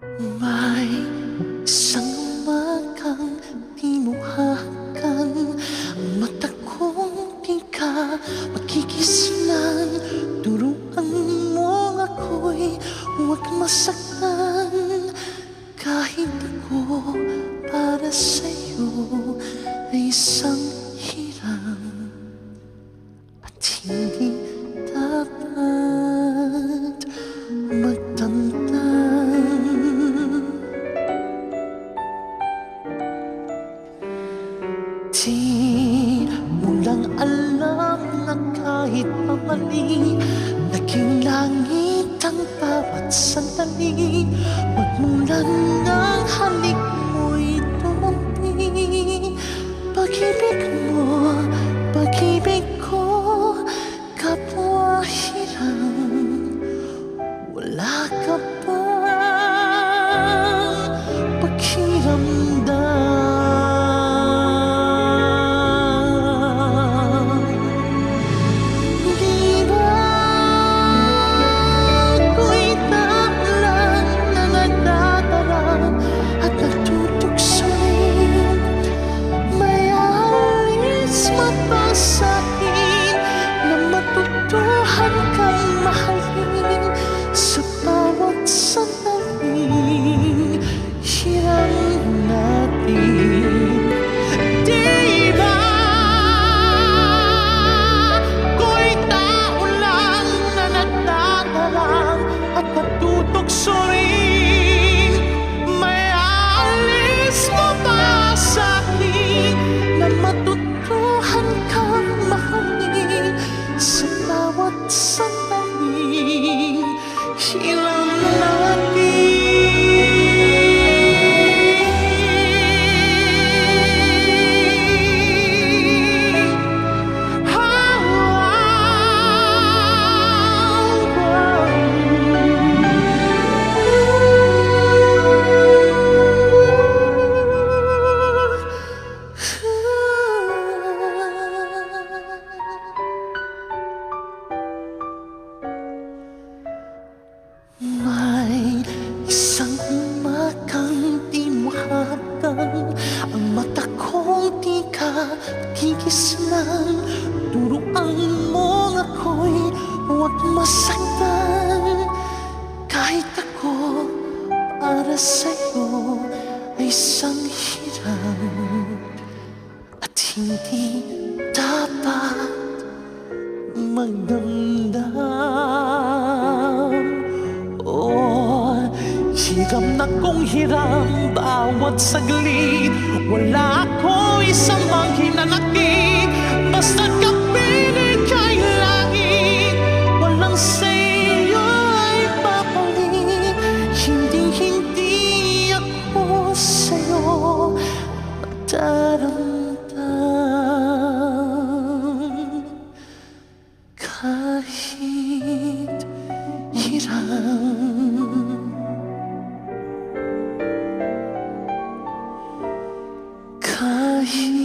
May isang umagang di mo hahagan ang mata kong di ka magkikisnan. Turuan mo ako'y huwag masaktan, kahit ako para sa'yo ay isang hirang at hindi dapat magtamtam. Di mo lang alam na kahit pamali, naging langit ang bawat sandali. Magmulan ng halik mo'y tumampi. Pag-ibig mo, pag-ibig ko, kapwa hirang. Wala ka bang pakiramdam? Sa'kin na matutuhan kang mahalin sa bawat sandaling hirang natin. Di ba ako'y tao lang na nagdadalang at natutokso rin? May aalis mo ba sa'kin na matutuhan kang mahalin sa bawat sandaling hirang natin? May isang umagang di mo hahagan ang mata kong di ka kikislanan. Turuan mo ako'y huwag masaktan, kahit ako para sa'yo ay isang hirang at hindi dapat magdamdam. Hiram na kong hiram bawat saglit, wala ako isang mang hinanakit. Basta't kapiling kay langit, walang sa'yo ay papalit. Hindi ako sa'yo magdaramdam, kahit hirang. Kahit